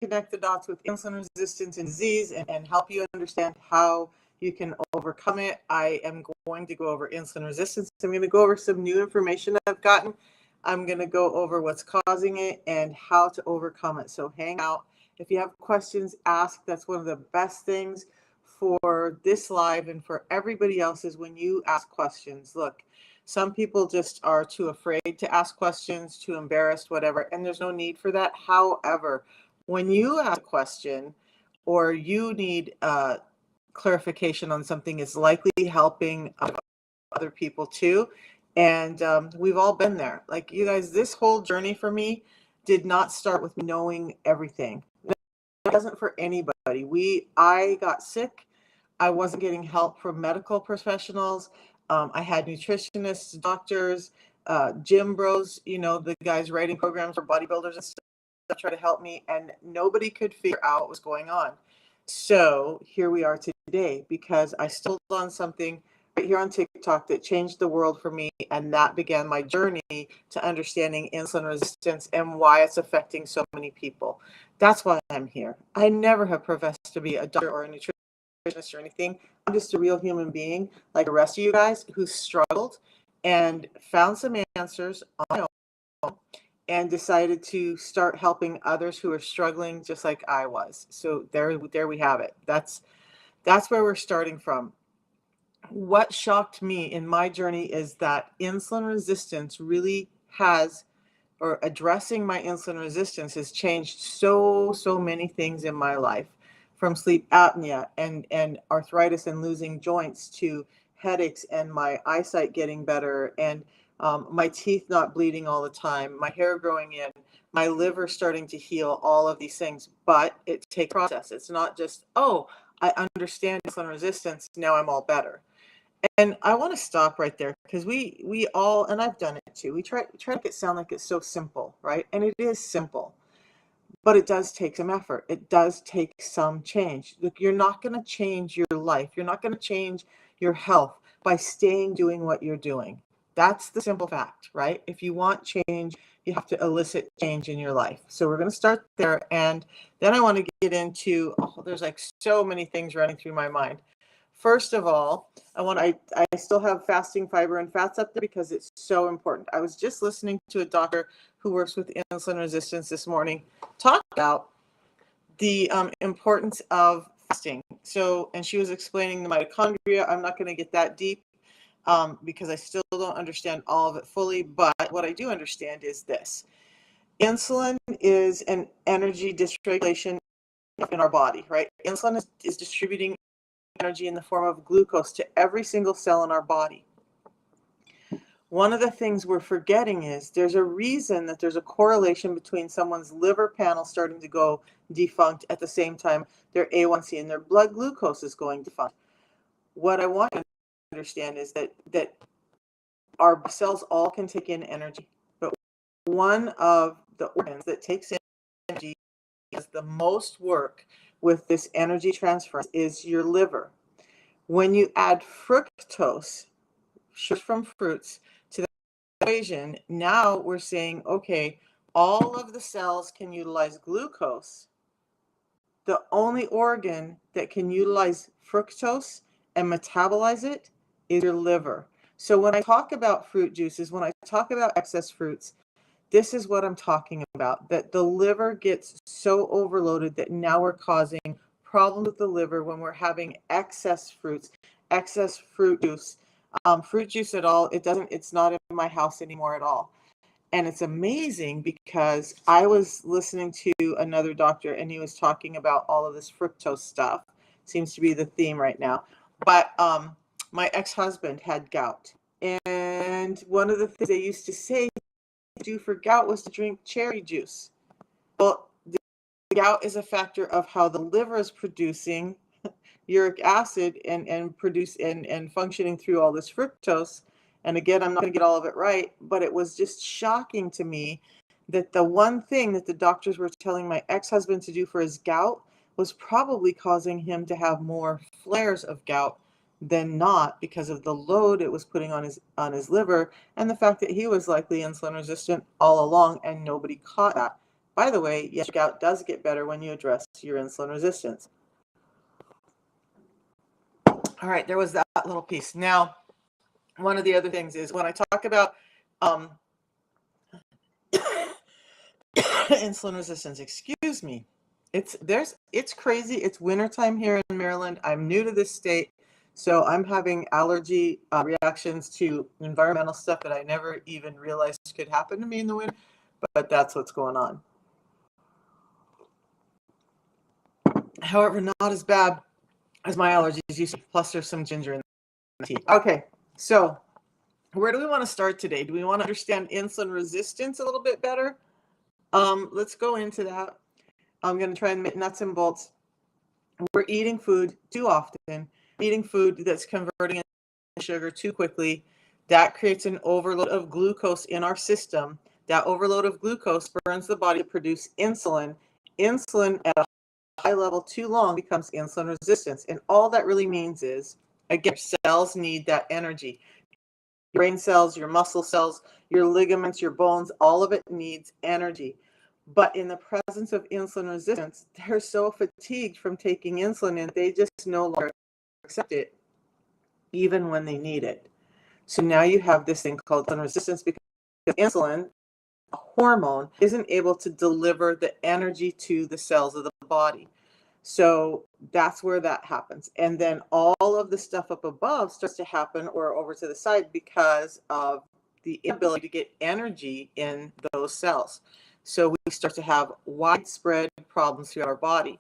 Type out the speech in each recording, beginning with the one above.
connect the dots with insulin resistance and disease and help you understand how you can overcome it. I am going to go over insulin resistance. I'm going to go over some new information I've gotten. I'm going to go over what's causing it and how to overcome it. So hang out. If you have questions, ask. That's one of the best things for this live and for everybody else is when you ask questions. Look, some people just are too afraid to ask questions, too embarrassed, whatever, and there's no need for that. However, when you ask a question or you need clarification on something, it's likely helping other people too. And we've all been there. Like you guys, this whole journey for me did not start with me knowing everything. It wasn't for anybody. I got sick. I wasn't getting help from medical professionals. I had nutritionists, doctors, gym bros, the guys writing programs for bodybuilders and stuff that try to help me, and nobody could figure out what was going on. So here we are today because I stumbled on something right here on TikTok that changed the world for me, and that began my journey to understanding insulin resistance and why it's affecting so many people. That's why I'm here. I never have professed to be a doctor or a nutritionist or anything. I'm just a real human being like the rest of you guys who struggled and found some answers on my own and decided to start helping others who are struggling just like I was. So there we have it. That's where we're starting from. What shocked me in my journey is that insulin resistance really has, or addressing my insulin resistance has changed so many things in my life, from sleep apnea and arthritis and losing joints to headaches and my eyesight getting better and my teeth not bleeding all the time, my hair growing in, my liver starting to heal, all of these things. But it takes a process. It's not just, oh, I understand insulin resistance, now I'm all better. And I want to stop right there because we all, and I've done it too, we try to make it sound like it's so simple, right? And it is simple, but it does take some effort. It does take some change. Look, you're not going to change your life. You're not going to change your health by staying doing what you're doing. That's the simple fact, right? If you want change, you have to elicit change in your life. So we're going to start there. And then I want to get into, there's like so many things running through my mind. First of all, I still have fasting fiber and fats up there because it's so important. I was just listening to a doctor who works with insulin resistance this morning talk about the importance of fasting. So, and she was explaining the mitochondria. I'm not going to get that deep because I still don't understand all of it fully. But what I do understand is this. Insulin is an energy dysregulation in our body, right? Insulin is distributing energy in the form of glucose to every single cell in our body. One of the things we're forgetting is there's a reason that there's a correlation between someone's liver panel starting to go defunct at the same time their A1C and their blood glucose is going defunct. What I want you to understand is that our cells all can take in energy, but one of the organs that takes in energy does the most work with this energy transfer is your liver. When you add fructose, sugar from fruits, to the equation, now we're saying, okay, all of the cells can utilize glucose. The only organ that can utilize fructose and metabolize it is your liver. So when I talk about fruit juices, when I talk about excess fruits, this is what I'm talking about, that the liver gets so overloaded that now we're causing problems with the liver when we're having excess fruits, excess fruit juice. Fruit juice at all, it's not in my house anymore at all. And it's amazing because I was listening to another doctor and he was talking about all of this fructose stuff. Seems to be the theme right now. But my ex-husband had gout. And one of the things they used to say to do for gout was to drink cherry juice. Well, the gout is a factor of how the liver is producing uric acid and functioning through all this fructose. And again, I'm not going to get all of it right, but it was just shocking to me that the one thing that the doctors were telling my ex-husband to do for his gout was probably causing him to have more flares of gout than not because of the load it was putting on his liver and the fact that he was likely insulin resistant all along and nobody caught that. By the way, yes, your gout does get better when you address your insulin resistance. All right, there was that little piece. Now, one of the other things is when I talk about insulin resistance, excuse me, it's crazy. It's wintertime here in Maryland. I'm new to this state, so I'm having allergy reactions to environmental stuff that I never even realized could happen to me in the winter, but that's what's going on. However, not as bad as my allergies used to, plus there's some ginger in the tea. Okay, so where do we want to start today? Do we want to understand insulin resistance a little bit better? Let's go into that. I'm going to try and make nuts and bolts. We're eating food too often, eating food that's converting into sugar too quickly. That creates an overload of glucose in our system. That overload of glucose burns the body to produce insulin. Insulin at a high level too long becomes insulin resistance. And all that really means is, again, cells need that energy. Your brain cells, your muscle cells, your ligaments, your bones, all of it needs energy. But in the presence of insulin resistance, they're so fatigued from taking insulin and they just no longer accept it, even when they need it. So now you have this thing called insulin resistance because insulin, a hormone, isn't able to deliver the energy to the cells of the body. So that's where that happens. And then all of the stuff up above starts to happen or over to the side because of the inability to get energy in those cells. So we start to have widespread problems throughout our body.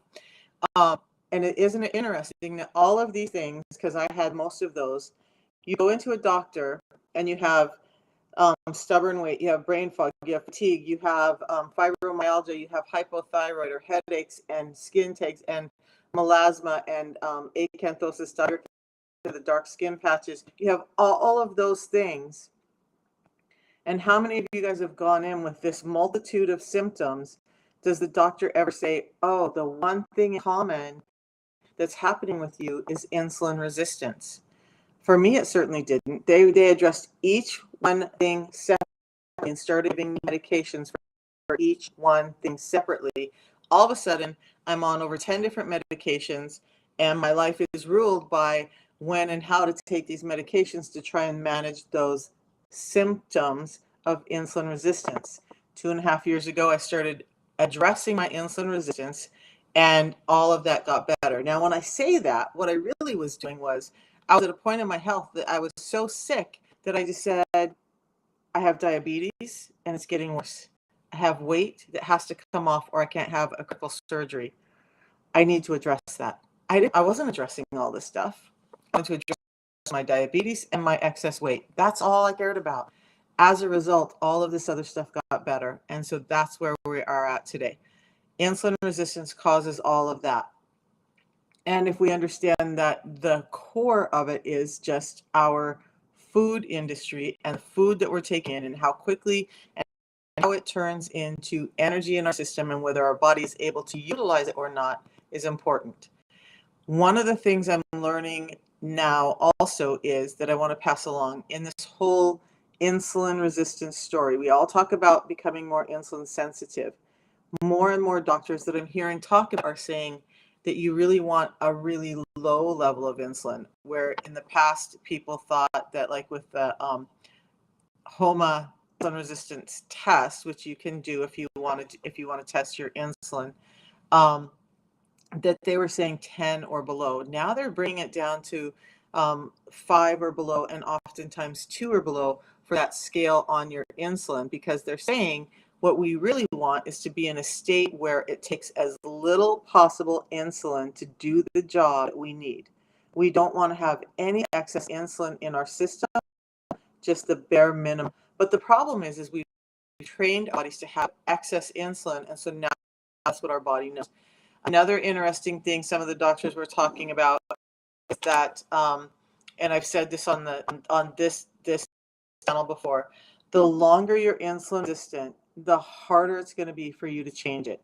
And isn't it interesting that all of these things, because I had most of those, you go into a doctor and you have stubborn weight, you have brain fog, you have fatigue, you have fibromyalgia, you have hypothyroid or headaches and skin tags and melasma and acanthosis, the dark skin patches. You have all of those things. And how many of you guys have gone in with this multitude of symptoms? Does the doctor ever say, oh, the one thing in common that's happening with you is insulin resistance? For me, it certainly didn't. They addressed each one thing separately and started giving me medications for each one thing separately. All of a sudden, I'm on over 10 different medications, and my life is ruled by when and how to take these medications to try and manage those symptoms of insulin resistance. 2.5 years ago, I started addressing my insulin resistance, and all of that got better. Now, when I say that, what I really was doing was I was at a point in my health that I was so sick that I just said, I have diabetes and it's getting worse. I have weight that has to come off or I can't have a critical surgery. I need to address that. I wasn't addressing all this stuff. I wanted to address my diabetes and my excess weight. That's all I cared about. As a result, all of this other stuff got better. And so that's where we are at today. Insulin resistance causes all of that. And if we understand that the core of it is just our food industry and the food that we're taking in and how quickly and how it turns into energy in our system and whether our body is able to utilize it or not is important. One of the things I'm learning now also is that I want to pass along in this whole insulin resistance story. We all talk about becoming more insulin sensitive. More and more doctors that I'm hearing talk about are saying that you really want a really low level of insulin, where in the past people thought that, like with the HOMA insulin resistance test, which you can do if you want to test your insulin, that they were saying 10 or below. Now they're bringing it down to 5 or below, and oftentimes 2 or below for that scale on your insulin, because they're saying what we really want is to be in a state where it takes as little possible insulin to do the job that we need. We don't want to have any excess insulin in our system, just the bare minimum. But the problem is we've trained our bodies to have excess insulin, and so now that's what our body knows. Another interesting thing some of the doctors were talking about is that, and I've said this on this channel before, the longer you're insulin resistant, the harder it's going to be for you to change it.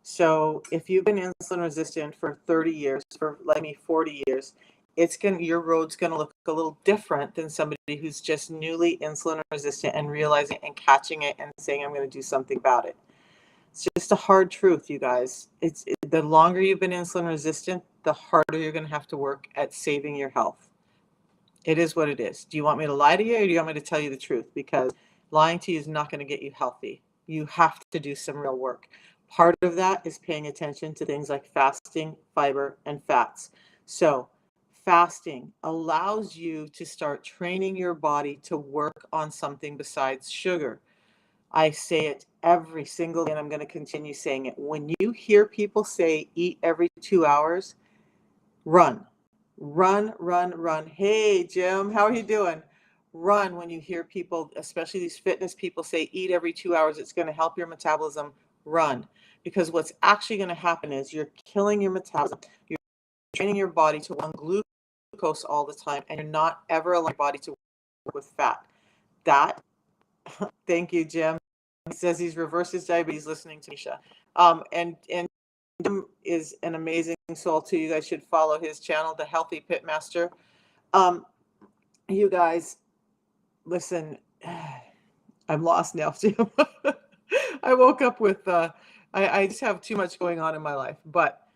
So if you've been insulin resistant for 30 years, for like me 40 years, your road's going to look a little different than somebody who's just newly insulin resistant and realizing it and catching it and saying, I'm going to do something about it. It's just a hard truth, you guys. The longer you've been insulin resistant, the harder you're going to have to work at saving your health. It is what it is. Do you want me to lie to you, or do you want me to tell you the truth? Because lying to you is not going to get you healthy. You have to do some real work. Part of that is paying attention to things like fasting, fiber, and fats. So fasting allows you to start training your body to work on something besides sugar. I say it every single day, and I'm going to continue saying it. When you hear people say eat every 2 hours, run, run, run, run. Hey, Jim, how are you doing? Run when you hear people, especially these fitness people, say eat every 2 hours. It's going to help your metabolism. Run. Because what's actually going to happen is you're killing your metabolism. You're training your body to run glucose all the time, and you're not ever allowing your body to work with fat. That, thank you, Jim. He says he's reversed his diabetes listening to Misha. And Jim is an amazing soul too. You guys should follow his channel, The Healthy Pitmaster. You guys, listen, I'm lost now, Jim. I woke up with, I just have too much going on in my life. But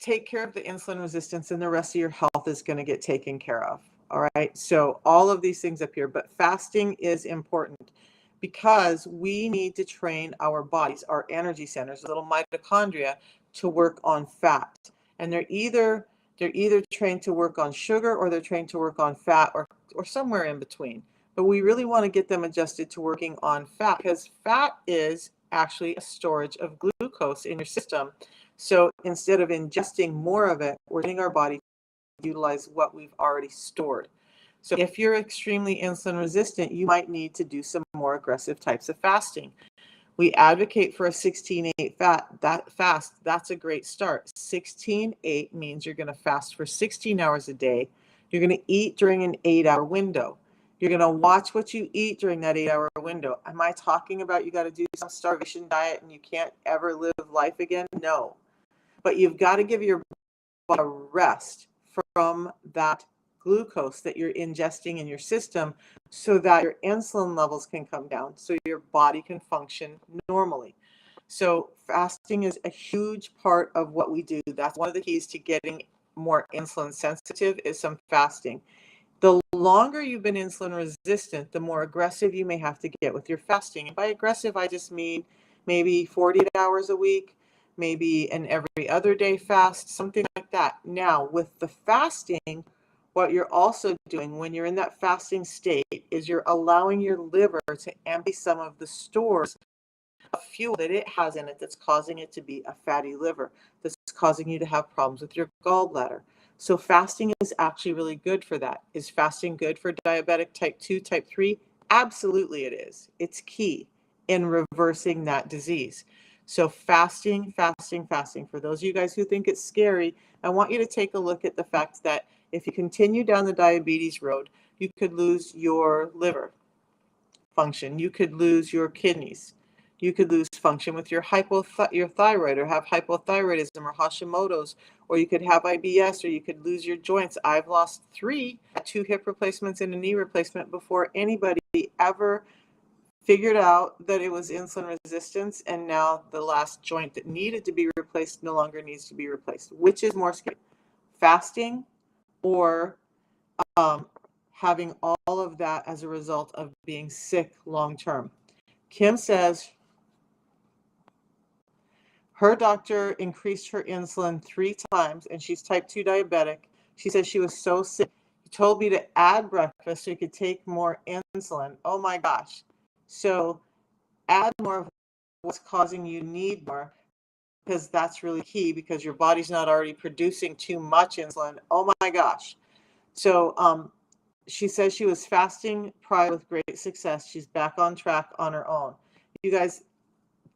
take care of the insulin resistance, and the rest of your health is going to get taken care of. All right. So all of these things up here, but fasting is important because we need to train our bodies, our energy centers, little mitochondria, to work on fat. And they're either trained to work on sugar, or they're trained to work on fat, or somewhere in between. But we really want to get them adjusted to working on fat, because fat is actually a storage of glucose in your system. So instead of ingesting more of it, we're getting our body to utilize what we've already stored. So if you're extremely insulin resistant, you might need to do some more aggressive types of fasting. We advocate for a 16-8 fast. That's a great start. 16-8 means you're going to fast for 16 hours a day. You're going to eat during an 8-hour window. You're going to watch what you eat during that 8-hour window. Am I talking about you got to do some starvation diet and you can't ever live life again? No. But you've got to give your body a rest from that glucose that you're ingesting in your system, so that your insulin levels can come down, so your body can function normally. So fasting is a huge part of what we do. That's one of the keys to getting more insulin sensitive, is some fasting. The longer you've been insulin resistant, the more aggressive you may have to get with your fasting. And by aggressive, I just mean maybe 48 hours a week, maybe an every other day fast, something like that. Now, with the fasting, what you're also doing when you're in that fasting state is you're allowing your liver to empty some of the stores of fuel that it has in it that's causing it to be a fatty liver, that's causing you to have problems with your gallbladder. So fasting is actually really good for that. Is fasting good for diabetic type 2, type 3? Absolutely it is. It's key in reversing that disease. So fasting, fasting, fasting. For those of you guys who think it's scary, I want you to take a look at the fact that if you continue down the diabetes road, you could lose your liver function. You could lose your kidneys. You could lose function with your thyroid, or have hypothyroidism or Hashimoto's, or you could have IBS, or you could lose your joints. I've lost 3, 2 hip replacements and a knee replacement before anybody ever figured out that it was insulin resistance, and now the last joint that needed to be replaced no longer needs to be replaced. Which is more scary, fasting or having all of that as a result of being sick long term? Kim says her doctor increased her insulin 3 times, and she's type 2 diabetic. She says she was so sick. He told me to add breakfast so you could take more insulin. Oh my gosh. So add more of what's causing you need more, because that's really key, because your body's not already producing too much insulin. Oh my gosh. So she says she was fasting prior with great success. She's back on track on her own. You guys,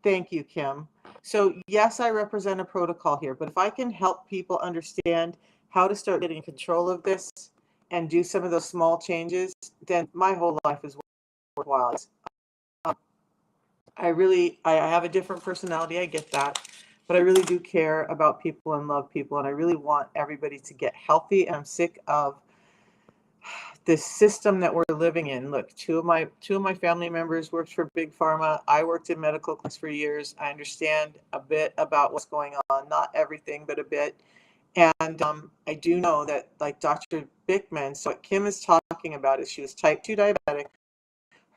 thank you, Kim. So yes, I represent a protocol here, but if I can help people understand how to start getting control of this and do some of those small changes, then my whole life is worthwhile. I have a different personality, I get that, but I really do care about people and love people, and I really want everybody to get healthy. And I'm sick of this system that we're living in. Look, two of my family members worked for big pharma. I worked in medical clinics for years. I understand a bit about what's going on, not everything, but a bit. And I do know that, like Dr. Bickman, so what Kim is talking about is she was type 2 diabetic.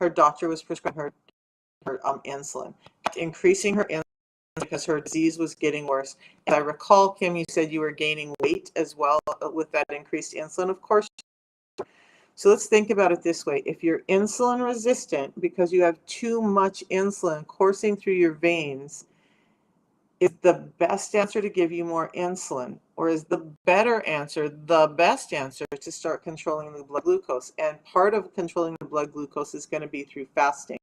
Her doctor was prescribing her insulin, increasing her insulin because her disease was getting worse. And I recall, Kim, you said you were gaining weight as well with that increased insulin. Of course. So let's think about it this way. If you're insulin resistant because you have too much insulin coursing through your veins, is the best answer to give you more insulin? Or is the better answer, the best answer, to start controlling the blood glucose? And part of controlling the blood glucose is going to be through fasting.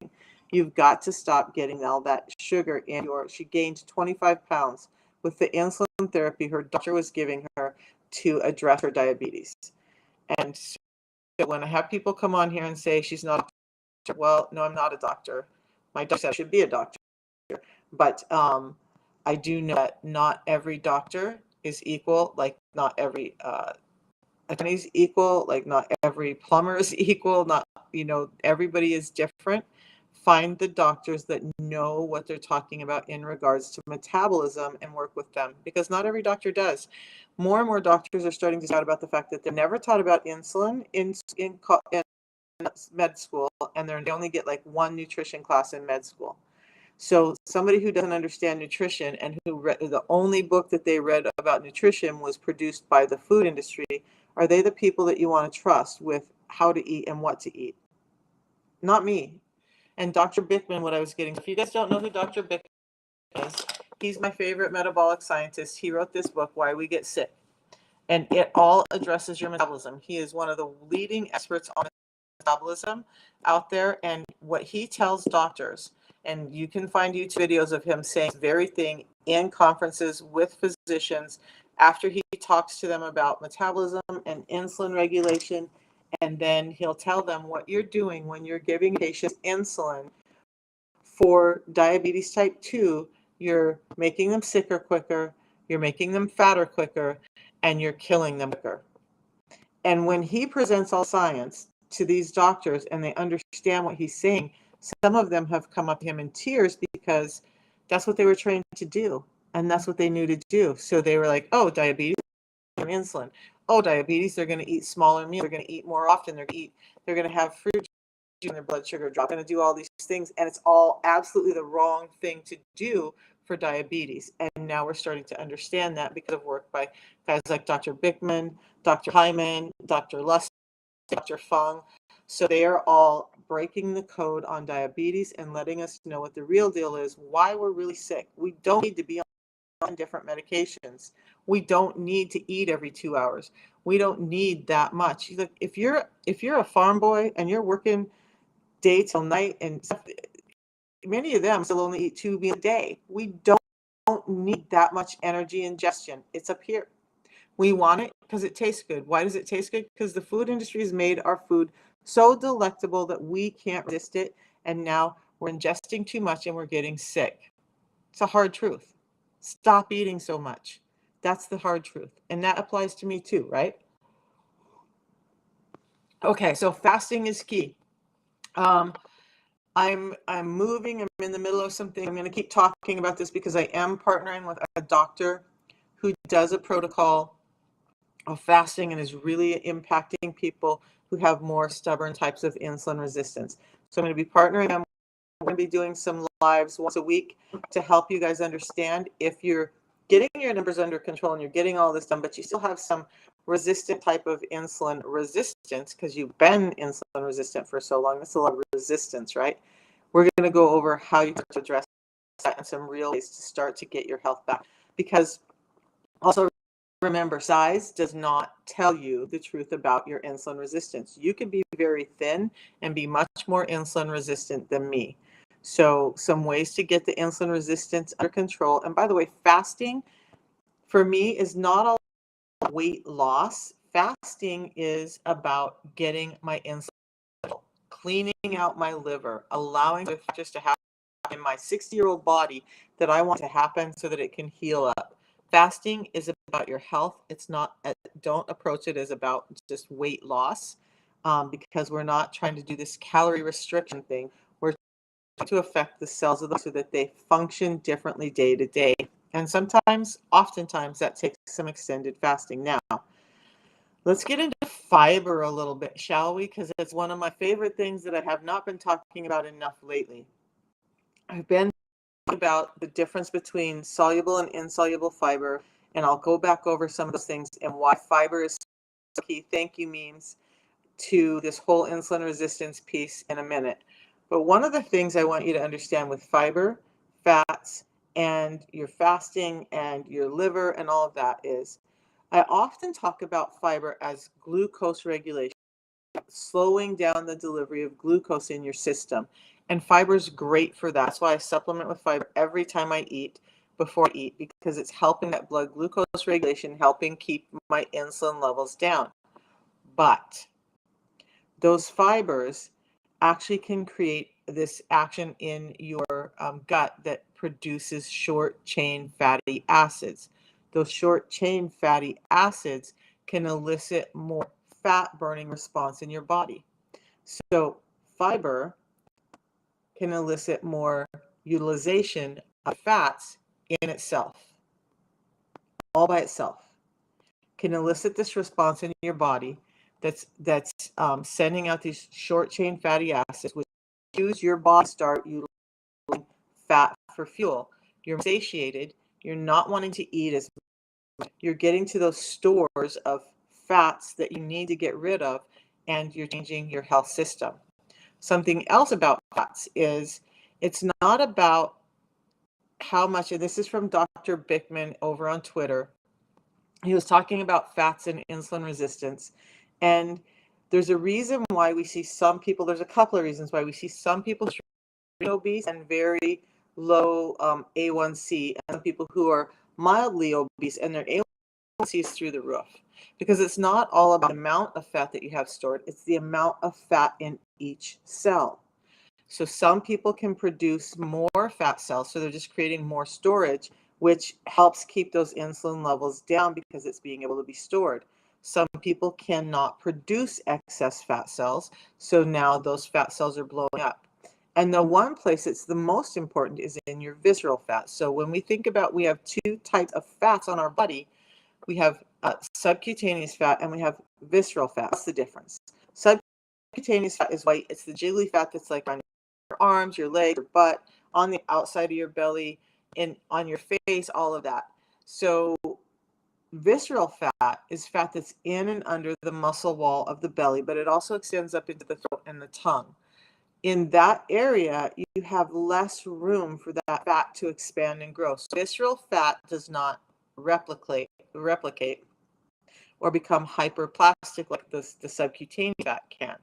You've got to stop getting all that sugar in she gained 25 pounds with the insulin therapy her doctor was giving her to address her diabetes. And so when I have people come on here and say she's not a doctor, well, no, I'm not a doctor. My doctor said I should be a doctor. But I do know that not every doctor is equal, like not every attorney is equal, like not every plumber is equal, not, everybody is different. Find the doctors that know what they're talking about in regards to metabolism and work with them, because not every doctor does. More and more doctors are starting to talk about the fact that they're never taught about insulin in med school, and they only get like one nutrition class in med school. So somebody who doesn't understand nutrition and who the only book that they read about nutrition was produced by the food industry, are they the people that you want to trust with how to eat and what to eat? Not me. And Dr. Bickman, what I was getting, if you guys don't know who Dr. Bickman is, he's my favorite metabolic scientist. He wrote this book, Why We Get Sick. And it all addresses your metabolism. He is one of the leading experts on metabolism out there. And what he tells doctors, and you can find YouTube videos of him saying this very thing in conferences with physicians after he talks to them about metabolism and insulin regulation. And then he'll tell them what you're doing when you're giving patients insulin for diabetes type 2. You're making them sicker quicker, you're making them fatter quicker, and you're killing them quicker. And when he presents all science to these doctors and they understand what he's saying, some of them have come up to him in tears because that's what they were trained to do. And that's what they knew to do. So they were like, oh, diabetes, insulin. Oh, diabetes, they're going to eat smaller meals. They're going to eat more often. They're going to have fruit and their blood sugar drop. They're going to do all these things. And it's all absolutely the wrong thing to do for diabetes. And now we're starting to understand that because of work by guys like Dr. Bickman, Dr. Hyman, Dr. Luss, Dr. Fung. So they are all breaking the code on diabetes and letting us know what the real deal is, why we're really sick. We don't need to be on different medications. We don't need to eat every 2 hours. We don't need that much. Look, if you're a farm boy and you're working day till night, and many of them still only eat 2 meals a day. We don't need that much energy ingestion. It's up here. We want it because it tastes good. Why does it taste good? Because the food industry has made our food so delectable that we can't resist it. And now we're ingesting too much and we're getting sick. It's a hard truth. Stop eating so much. That's the hard truth. And that applies to me too, right? Okay, so fasting is key. I'm moving. I'm in the middle of something. I'm going to keep talking about this because I am partnering with a doctor who does a protocol of fasting and is really impacting people who have more stubborn types of insulin resistance. So I'm going to be partnering. I'm going to be doing some lives once a week to help you guys understand if you're getting your numbers under control and you're getting all this done, but you still have some resistant type of insulin resistance because you've been insulin resistant for so long. That's a lot of resistance, right? We're going to go over how you can address that and some real ways to start to get your health back. Because also remember, size does not tell you the truth about your insulin resistance. You can be very thin and be much more insulin resistant than me. So some ways to get the insulin resistance under control. And by the way, fasting for me is not all weight loss. Fasting is about getting my insulin, cleaning out my liver, allowing the factors to happen in my 60-year-old body that I want to happen so that it can heal up. Fasting is about your health. It's not, don't approach it as about just weight loss. because we're not trying to do this calorie restriction thing. We're trying to affect the cells of the so that they function differently day to day. And oftentimes, that takes some extended fasting. Now, let's get into fiber a little bit, shall we? Because it's one of my favorite things that I have not been talking about enough lately. I've been about the difference between soluble and insoluble fiber, and I'll go back over some of those things and why fiber is so key. Thank you, memes, to this whole insulin resistance piece in a minute. But one of the things I want you to understand with fiber, fats, and your fasting and your liver and all of that is I often talk about fiber as glucose regulation, slowing down the delivery of glucose in your system. And fiber is great for that. That's why I supplement with fiber every time I eat, before I eat, because it's helping that blood glucose regulation, helping keep my insulin levels down. But those fibers actually can create this action in your gut that produces short chain fatty acids. Those short chain fatty acids can elicit more fat burning response in your body. So fiber can elicit more utilization of fats in itself, all by itself. Can elicit this response in your body that's sending out these short chain fatty acids, which use your body start utilizing fat for fuel. You're satiated. You're not wanting to eat as much. You're getting to those stores of fats that you need to get rid of, and you're changing your health system. Something else about fats is it's not about how much, and this is from Dr. Bickman over on Twitter. He was talking about fats and insulin resistance. And there's a reason why we see some people, there's a couple of reasons why we see some people obese and very low A1C, and some people who are mildly obese and their A1C is through the roof. Because it's not all about the amount of fat that you have stored, it's the amount of fat in each cell. So some people can produce more fat cells, so they're just creating more storage, which helps keep those insulin levels down because it's being able to be stored. Some people cannot produce excess fat cells, so now those fat cells are blowing up. And the one place that's the most important is in your visceral fat. So when we think about, we have two types of fats on our body. We have subcutaneous fat and we have visceral fat. What's the difference? Subcutaneous fat is white. It's the jiggly fat that's like on your arms, your legs, your butt, on the outside of your belly, and on your face, all of that. So visceral fat is fat that's in and under the muscle wall of the belly, but it also extends up into the throat and the tongue. In that area, you have less room for that fat to expand and grow. So visceral fat does not replicate or become hyperplastic like the subcutaneous fat can.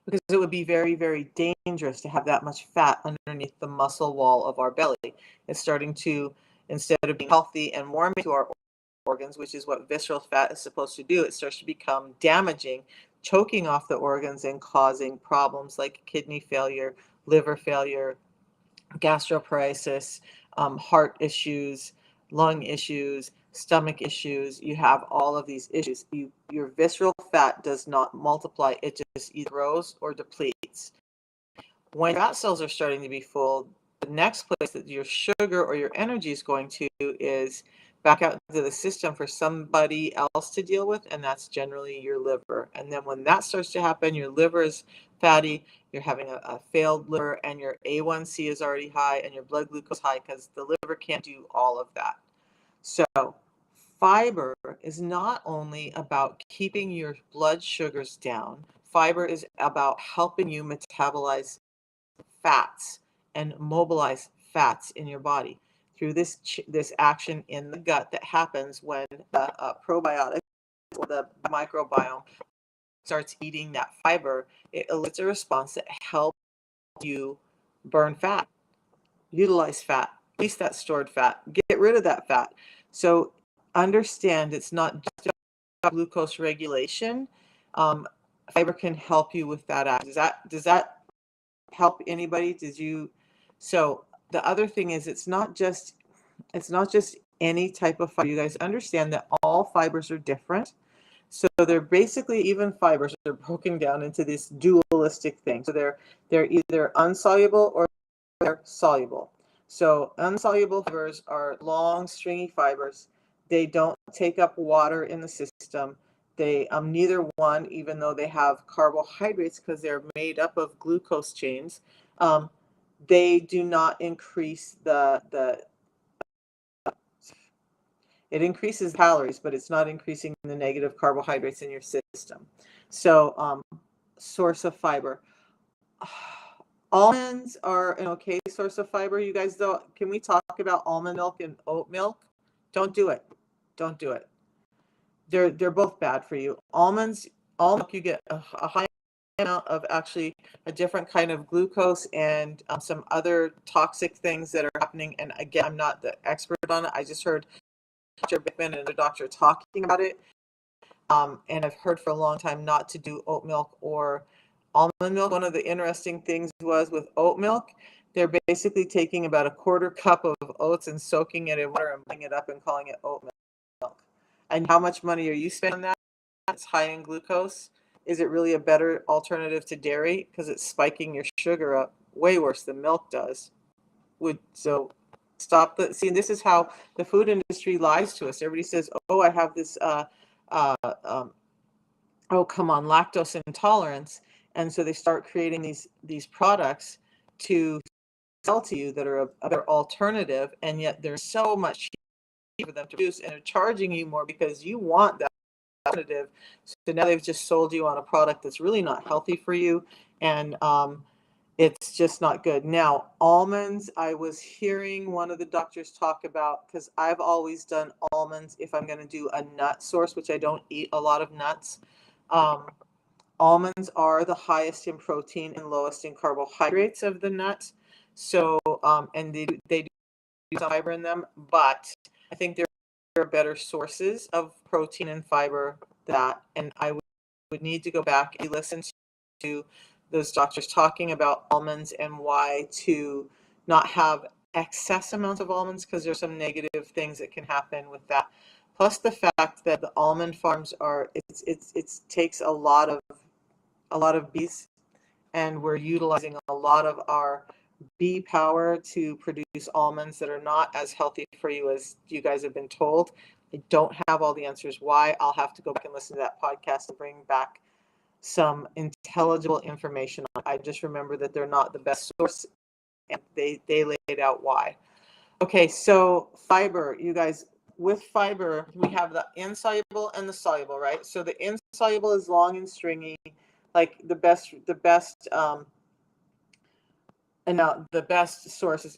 Because it would be very, very dangerous to have that much fat underneath the muscle wall of our belly. It's starting to, instead of being healthy and warming to our organs, which is what visceral fat is supposed to do, it starts to become damaging, choking off the organs and causing problems like kidney failure, liver failure, gastroparesis, heart issues, lung issues, stomach issues. You have all of these issues. Your visceral fat does not multiply. It just either grows or depletes. When fat cells are starting to be full, the next place that your sugar or your energy is going to is back out into the system for somebody else to deal with, and that's generally your liver. And then when that starts to happen, your liver is fatty, you're having a failed liver, and your A1C is already high, and your blood glucose high because the liver can't do all of that. So fiber is not only about keeping your blood sugars down, fiber is about helping you metabolize fats and mobilize fats in your body through this action in the gut that happens when the probiotic or the microbiome starts eating that fiber. It elicits a response that helps you burn fat, utilize fat, release that stored fat, get rid of that fat. So understand it's not just about glucose regulation. Fiber can help you with that. Does that help anybody? So the other thing is it's not just any type of fiber. You guys understand that all fibers are different. So they're basically, even fibers are broken down into this dualistic thing. So they're either unsoluble or they're soluble. So insoluble fibers are long, stringy fibers. They don't take up water in the system. They neither one, even though they have carbohydrates because they're made up of glucose chains, um, they do not increase the it increases calories, but it's not increasing the negative carbohydrates in your system. So, source of fiber. Almonds are an okay source of fiber. You guys, though, can we talk about almond milk and oat milk? Don't do it. Don't do it. They're both bad for you. Almond milk, you get a high amount of actually a different kind of glucose and some other toxic things that are happening. And again, I'm not the expert on it. I just heard Dr. Bickman and a doctor talking about it. And I've heard for a long time not to do oat milk or almond milk. One of the interesting things was with oat milk, they're basically taking about a quarter cup of oats and soaking it in water and blending it up and calling it oat milk. And how much money are you spending on that? It's high in glucose. Is it really a better alternative to dairy? Because it's spiking your sugar up way worse than milk does. So stop see, this is how the food industry lies to us. Everybody says, oh, I have this uh, um, oh, come on, lactose intolerance. And so they start creating these products to sell to you that are a better alternative, and yet they're so much cheaper for them to produce, and they're charging you more because you want that alternative. So now they've just sold you on a product that's really not healthy for you, and it's just not good. Now, almonds, I was hearing one of the doctors talk about, because I've always done almonds if I'm going to do a nut source, which I don't eat a lot of nuts. Um, Almonds are the highest in protein and lowest in carbohydrates of the nuts. So, and they do some fiber in them, but I think there are better sources of protein and fiber that, and I would need to go back and listen to those doctors talking about almonds and why to not have excess amounts of almonds, because there's some negative things that can happen with that. Plus the fact that the almond farms are, it takes a lot of bees, and we're utilizing a lot of our bee power to produce almonds that are not as healthy for you as you guys have been told. I don't have all the answers why. I'll have to go back and listen to that podcast and bring back some intelligible information. I just remember that they're not the best source, and they laid out why. Okay, so fiber, you guys, with fiber, we have the insoluble and the soluble, right? So the insoluble is long and stringy, like and now the best sources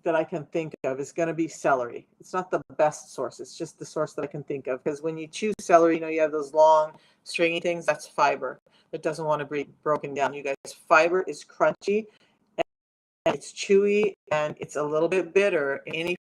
that I can think of is going to be celery. It's not the best source. It's just the source that I can think of. Because when you choose celery, you have those long, stringy things. That's fiber. It doesn't want to be broken down. You guys, fiber is crunchy, and it's chewy, and it's a little bit bitter in any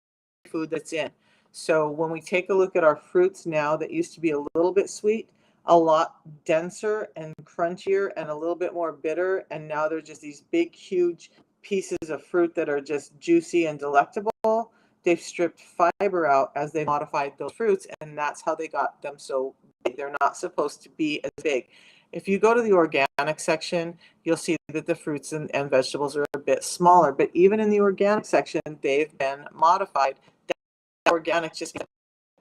food that's in. So when we take a look at our fruits now that used to be a little bit sweet, a lot denser and crunchier and a little bit more bitter, and now they're just these big, huge pieces of fruit that are just juicy and delectable. They've stripped fiber out as they modified those fruits, and that's how they got them so big. They're not supposed to be as big. If you go to the organic section, you'll see that the fruits and vegetables are a bit smaller. But even in the organic section, they've been modified. Organic just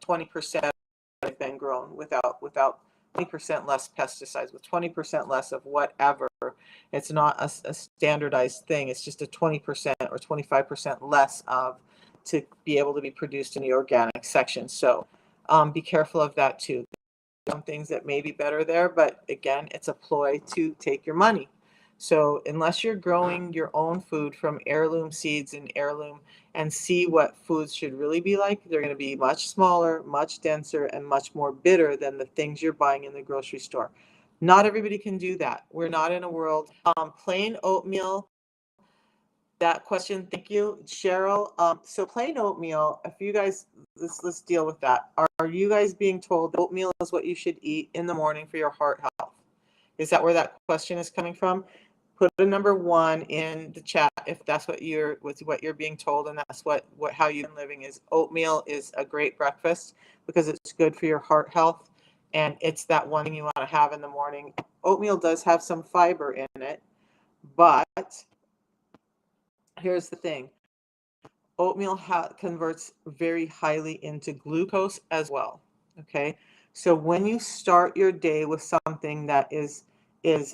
20% have been grown without 20% less pesticides, with 20% less of whatever. It's not a standardized thing. It's just a 20% or 25% less of to be able to be produced in the organic section. So be careful of that too. Some things that may be better there, but again, it's a ploy to take your money. So unless you're growing your own food from heirloom seeds and heirloom and see what foods should really be like, they're going to be much smaller, much denser, and much more bitter than the things you're buying in the grocery store. Not everybody can do that. We're not in a world. Plain oatmeal, that question, thank you, Cheryl. So plain oatmeal, if you guys, let's deal with that. Are you guys being told that oatmeal is what you should eat in the morning for your heart health? Is that where that question is coming from? Put a number 1 in the chat if that's what you're being told, and that's what how you've been living is. Oatmeal is a great breakfast because it's good for your heart health. and it's that one thing you want to have in the morning. Oatmeal does have some fiber in it, but here's the thing. Oatmeal converts very highly into glucose as well. Okay, so when you start your day with something that is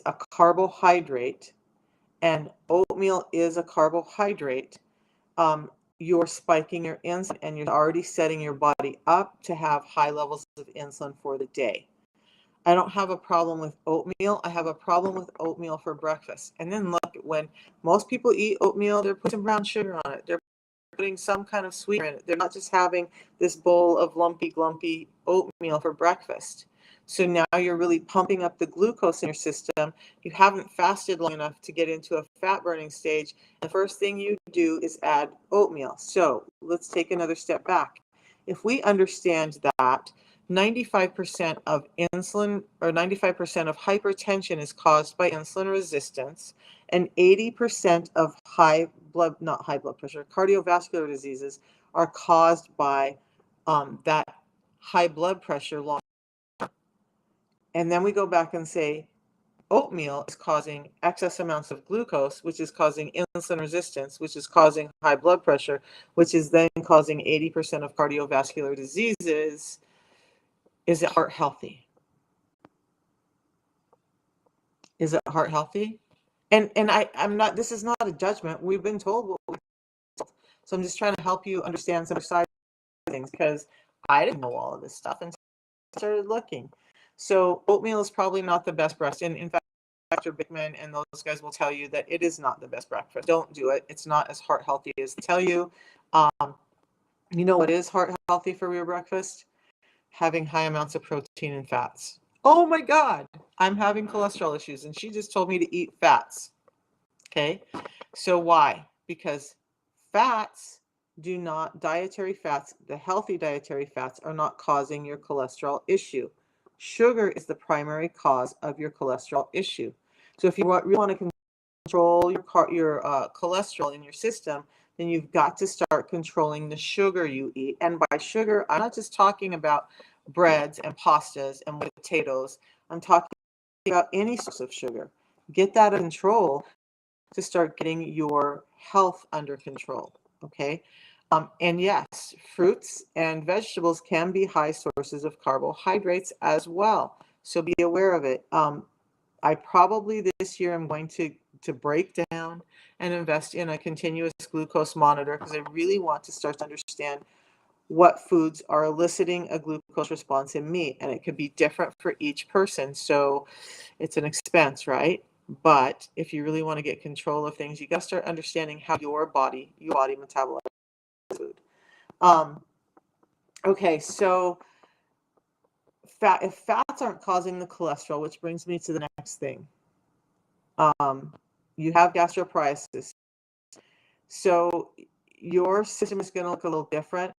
a carbohydrate, and oatmeal is a carbohydrate, you're spiking your insulin and you're already setting your body up to have high levels of insulin for the day. I don't have a problem with oatmeal. I have a problem with oatmeal for breakfast. And then look, when most people eat oatmeal, they're putting brown sugar on it. They're putting some kind of sweetener in it. They're not just having this bowl of lumpy, glumpy oatmeal for breakfast. So now you're really pumping up the glucose in your system. You haven't fasted long enough to get into a fat burning stage. The first thing you do is add oatmeal. So let's take another step back. If we understand that 95% of insulin, or 95% of hypertension is caused by insulin resistance, and 80% of not high blood pressure, cardiovascular diseases are caused by that high blood pressure long. And then we go back and say oatmeal is causing excess amounts of glucose, which is causing insulin resistance, which is causing high blood pressure, which is then causing 80% of cardiovascular diseases. Is it heart healthy? Is it heart healthy? And I'm not, this is not a judgment. We've been told what we're told. So I'm just trying to help you understand some side of things, because I didn't know all of this stuff until I started looking. So oatmeal is probably not the best breakfast. And in fact, Dr. Bickman and those guys will tell you that it is not the best breakfast. Don't do it. It's not as heart healthy as they tell you. You know what is heart healthy for your breakfast? Having high amounts of protein and fats. Oh my God, I'm having cholesterol issues, and she just told me to eat fats. Okay, so why? Because dietary fats, the healthy dietary fats, are not causing your cholesterol issue. Sugar is the primary cause of your cholesterol issue. So if you really want to control your cholesterol in your system, then you've got to start controlling the sugar you eat. And by sugar, I'm not just talking about breads and pastas and potatoes. I'm talking about any source of sugar. Get that under control to start getting your health under control. Okay. And yes, fruits and vegetables can be high sources of carbohydrates as well. So be aware of it. I probably this year am going to break down and invest in a continuous glucose monitor, because I really want to start to understand what foods are eliciting a glucose response in me. And it could be different for each person. So it's an expense, right? But if you really want to get control of things, you got to start understanding how your body metabolizes food. Okay, so if fats aren't causing the cholesterol, which brings me to the next thing. You have gastroparesis. So your system is going to look a little different.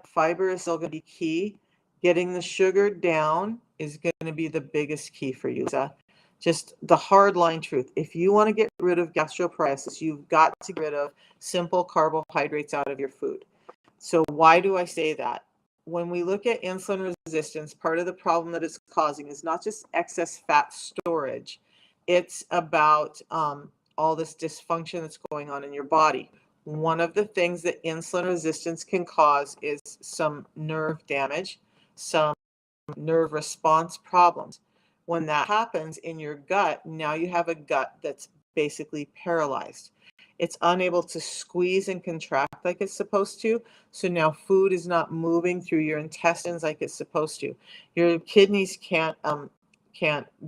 Fiber is still going to be key. Getting the sugar down is going to be the biggest key for you, Lisa. Just the hard line truth. If you want to get rid of gastroparesis, you've got to get rid of simple carbohydrates out of your food. So why do I say that? When we look at insulin resistance, part of the problem that it's causing is not just excess fat storage. It's about all this dysfunction that's going on in your body. One of the things that insulin resistance can cause is some nerve damage, some nerve response problems. When that happens in your gut, now you have a gut that's basically paralyzed. It's unable to squeeze and contract like it's supposed to. So now food is not moving through your intestines like it's supposed to. Your kidneys can't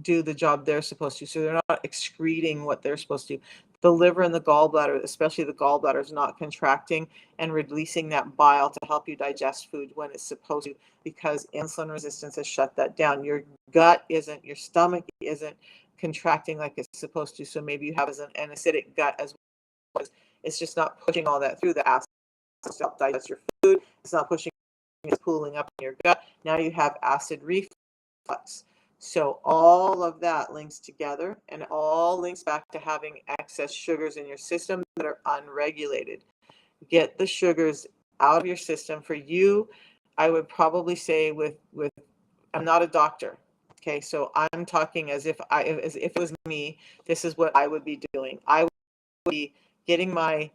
do the job they're supposed to. So they're not excreting what they're supposed to. The liver and the gallbladder, especially the gallbladder, is not contracting and releasing that bile to help you digest food when it's supposed to, because insulin resistance has shut that down. Your gut isn't, your stomach isn't contracting like it's supposed to. So maybe you have an acidic gut as well. It's just not pushing all that through the acid to help digest your food. It's not pushing, it's pooling up in your gut. Now you have acid reflux. So all of that links together, and all links back to having excess sugars in your system that are unregulated. Get the sugars out of your system. For you, I would probably say with I'm not a doctor. Okay, so I'm talking as if it was me. This is what I would be doing. I would be getting my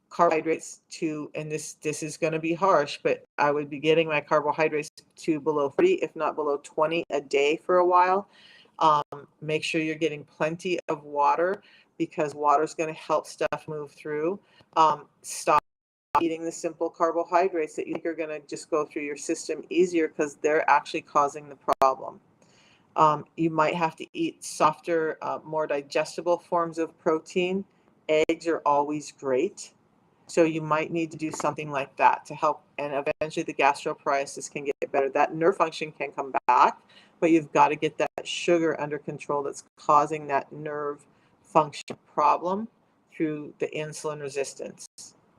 carbohydrates to, and this is going to be harsh, but I would be getting my carbohydrates to below 40, if not below 20 a day for a while. Make sure you're getting plenty of water, because water is going to help stuff move through. Stop eating the simple carbohydrates that you think are going to just go through your system easier, because they're actually causing the problem. You might have to eat softer, more digestible forms of protein. Eggs are always great. So you might need to do something like that to help, and eventually the gastroparesis can get better. That nerve function can come back, but you've got to get that sugar under control that's causing that nerve function problem through the insulin resistance.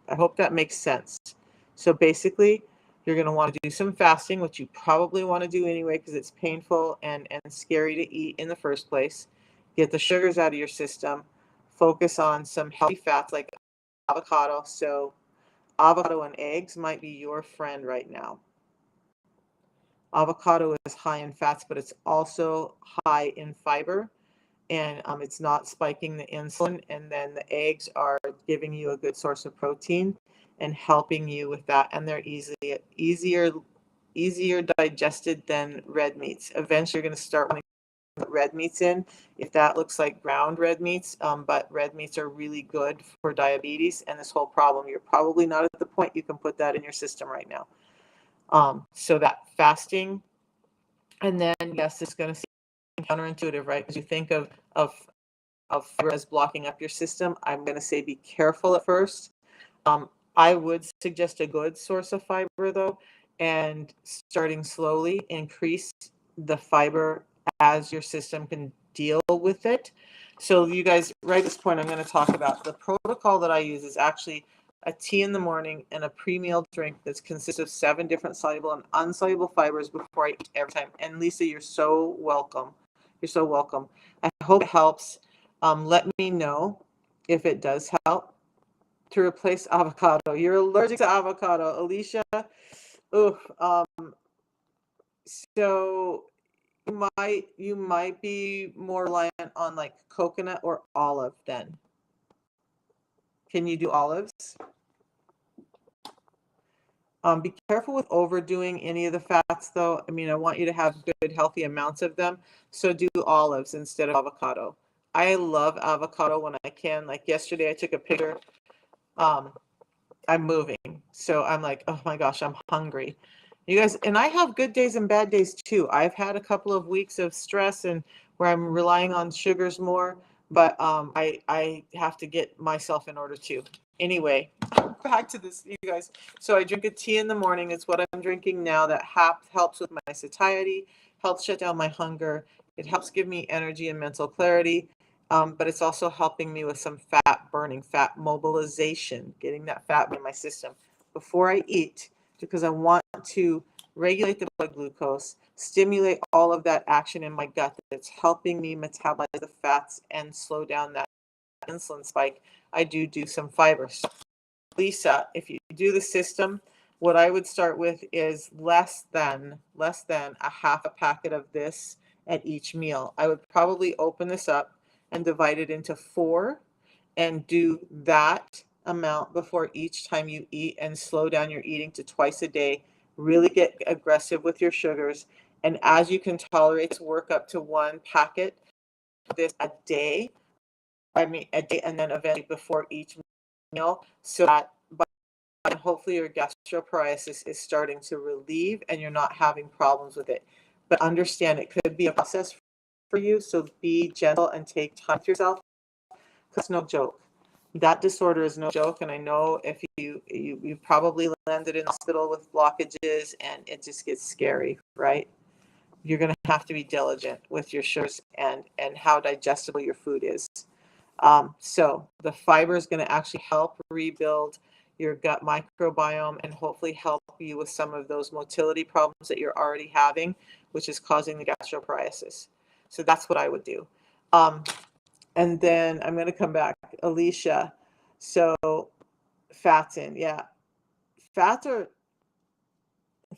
I hope that makes sense. So basically, you're going to want to do some fasting, which you probably want to do anyway because it's painful and scary to eat in the first place. Get the sugars out of your system. Focus on some healthy fats like avocado. So avocado and eggs might be your friend right now. Avocado is high in fats, but it's also high in fiber, and it's not spiking the insulin. And then the eggs are giving you a good source of protein and helping you with that. And they're easier digested than red meats. Eventually, you're going to start wanting to put red meats in, if that looks like ground red meats. But red meats are really good for diabetes and this whole problem. You're probably not at the point you can put that in your system right now. So that fasting, and then yes, it's going to seem counterintuitive, right? Because you think of fiber as blocking up your system. I'm going to say be careful at first. I would suggest a good source of fiber though, and starting slowly increase the fiber as your system can deal with it. So you guys, right at this point, I'm going to talk about the protocol that I use is actually a tea in the morning and a pre-meal drink that consists of 7 different soluble and insoluble fibers before I eat every time. And Lisa, you're so welcome. You're so welcome. I hope it helps. Let me know if it does help to replace avocado. You're allergic to avocado, Alicia. Oof. So you might be more reliant on like coconut or olive then. Can you do olives? Be careful with overdoing any of the fats though. I mean, I want you to have good, healthy amounts of them. So do olives instead of avocado. I love avocado when I can. Like yesterday, I took a picture. I'm moving. So I'm like, oh my gosh, I'm hungry. You guys, and I have good days and bad days too. I've had a couple of weeks of stress and where I'm relying on sugars more, but I have to get myself in order too. Anyway, back to this, you guys. So I drink a tea in the morning. It's what I'm drinking now. That helps with my satiety, helps shut down my hunger. It helps give me energy and mental clarity. But it's also helping me with some fat burning, fat mobilization, getting that fat in my system before I eat, because I want to regulate the blood glucose, stimulate all of that action in my gut that's helping me metabolize the fats and slow down that insulin spike. I do some fibers. Lisa, if you do the system, what I would start with is less than a half a packet of this at each meal. I would probably open this up and divide it into 4 and do that amount before each time you eat, and slow down your eating to twice a day. Really get aggressive with your sugars. And as you can tolerate, work up to 1 packet of this a day. A day, and then eventually before each meal, so that hopefully your gastroparesis is starting to relieve and you're not having problems with it. But understand it could be a process for you, so be gentle and take time to yourself. It's no joke. That disorder is no joke, and I know if you probably landed in the hospital with blockages, and it just gets scary, right? You're going to have to be diligent with your sugars and how digestible your food is. So the fiber is going to actually help rebuild your gut microbiome and hopefully help you with some of those motility problems that you're already having, which is causing the gastroparesis. So that's what I would do. And then I'm going to come back, Alicia. So fats in, yeah. Fats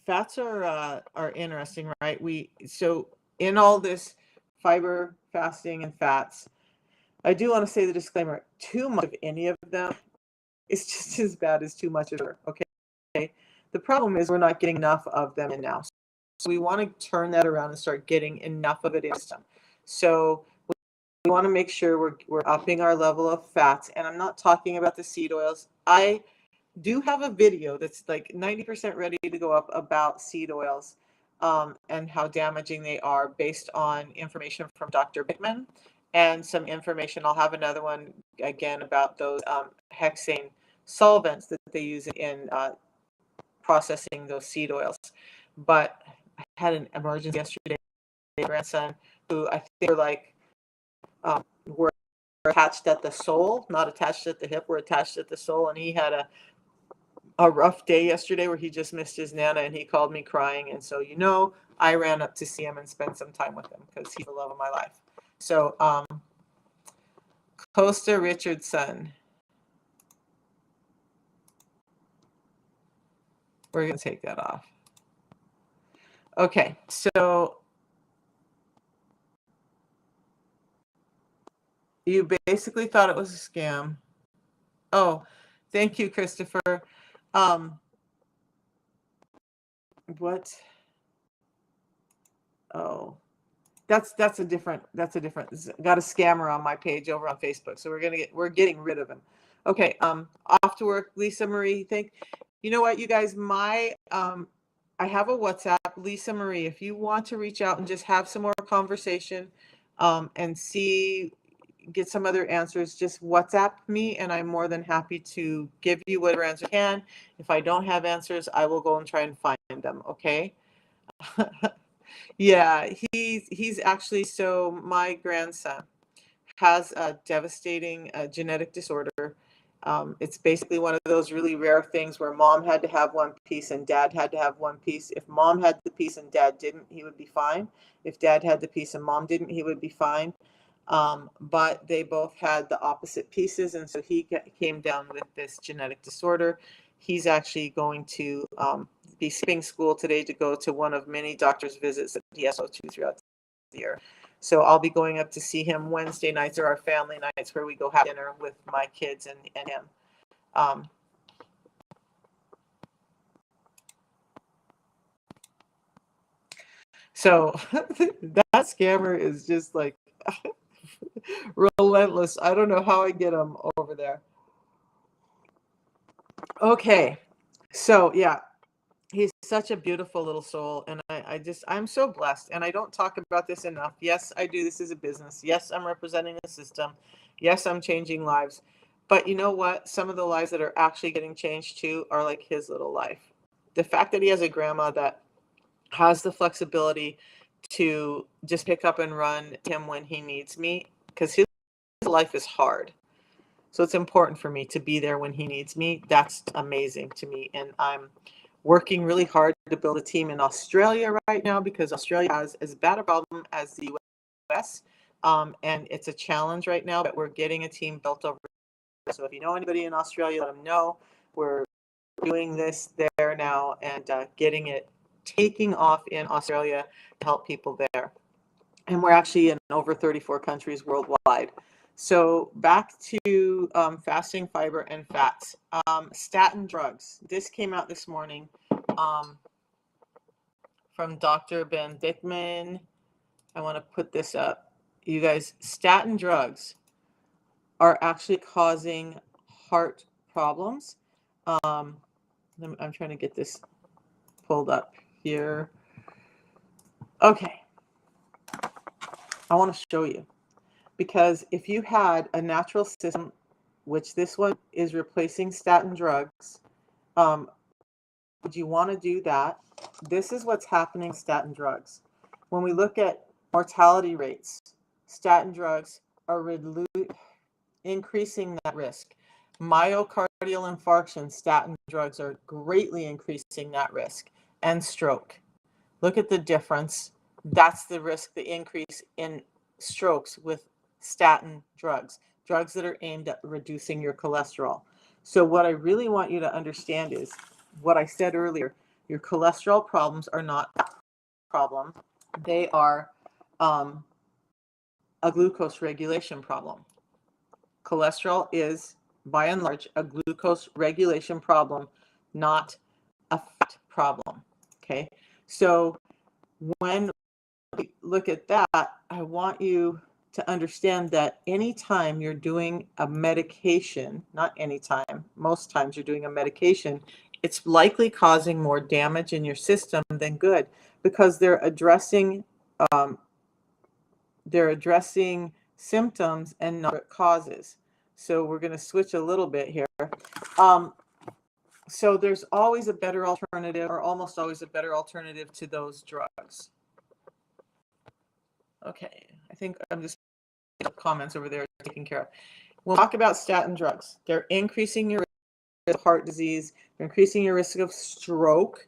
fats are interesting, right? So in all this fiber fasting and fats, I do want to say the disclaimer: too much of any of them is just as bad as too much of sugar. Okay. The problem is we're not getting enough of them in now. So we want to turn that around and start getting enough of it in the system. So we want to make sure we're upping our level of fats. And I'm not talking about the seed oils. I do have a video that's like 90% ready to go up about seed oils, and how damaging they are based on information from Dr. Bickman and some information. I'll have another one again about those hexane solvents that they use in processing those seed oils. But I had an emergency yesterday. My grandson, who I think were attached at the sole, not attached at the hip, were attached at the sole, and he had a rough day yesterday where he just missed his nana, and he called me crying. And so, I ran up to see him and spend some time with him because he's the love of my life. So, Costa Richardson, we're going to take that off. Okay, so you basically thought it was a scam. Oh, thank you, Christopher. What? Oh, that's a different. Got a scammer on my page over on Facebook. So we're getting rid of him. Okay. Off to work, Lisa Marie. You know what, you guys, I have a WhatsApp, Lisa Marie. If you want to reach out and just have some more conversation, and get some other answers, just WhatsApp me, and I'm more than happy to give you whatever answer I can. If I don't have answers, I will go and try and find them. Okay. Yeah, he's actually, so my grandson has a devastating genetic disorder. It's basically one of those really rare things where mom had to have one piece and dad had to have one piece. If mom had the piece and dad didn't, he would be fine. If dad had the piece and mom didn't, he would be fine. But they both had the opposite pieces, and so he came down with this genetic disorder. He's actually going to be skipping school today to go to one of many doctor's visits that he has to go to throughout the year. So I'll be going up to see him Wednesday nights, or our family nights, where we go have dinner with my kids and him. So that scammer is just like relentless. I don't know how I get him over there. Okay. So yeah, he's such a beautiful little soul, and I'm so blessed, and I don't talk about this enough. Yes, I do this as a business. Yes, I'm representing the system. Yes, I'm changing lives. But you know what? Some of the lives that are actually getting changed too are like his little life. The fact that he has a grandma that has the flexibility to just pick up and run him when he needs me, because his life is hard. So it's important for me to be there when he needs me. That's amazing to me. And I'm working really hard to build a team in Australia right now, because Australia has as bad a problem as the US. And it's a challenge right now, but we're getting a team built over there. So if you know anybody in Australia, let them know. We're doing this there now, and getting it taking off in Australia to help people there. And we're actually in over 34 countries worldwide. So back to fasting, fiber, and fats. Statin drugs. This came out this morning from Dr. Ben Dickman. I want to put this up. You guys, statin drugs are actually causing heart problems. I'm trying to get this pulled up here. Okay. I want to show you. Because if you had a natural system, which this one is replacing statin drugs, would you want to do that? This is what's happening with statin drugs. When we look at mortality rates, statin drugs are increasing that risk. Myocardial infarction, statin drugs are greatly increasing that risk. And stroke. Look at the difference. That's the risk, the increase in strokes with statin drugs that are aimed at reducing your cholesterol. So what I really want you to understand is what I said earlier. Your cholesterol problems are not a problem. They are a glucose regulation problem. Cholesterol is, by and large, a glucose regulation problem, not a fat problem. Okay, so when we look at that, I want you to understand that anytime you're doing a medication, not anytime, most times you're doing a medication, it's likely causing more damage in your system than good, because they're addressing symptoms and not causes. So we're going to switch a little bit here. So there's always a better alternative, or almost always a better alternative to those drugs. Okay, I think I'm just comments over there taken care of. We'll talk about statin drugs. They're increasing your risk of heart disease. They're increasing your risk of stroke.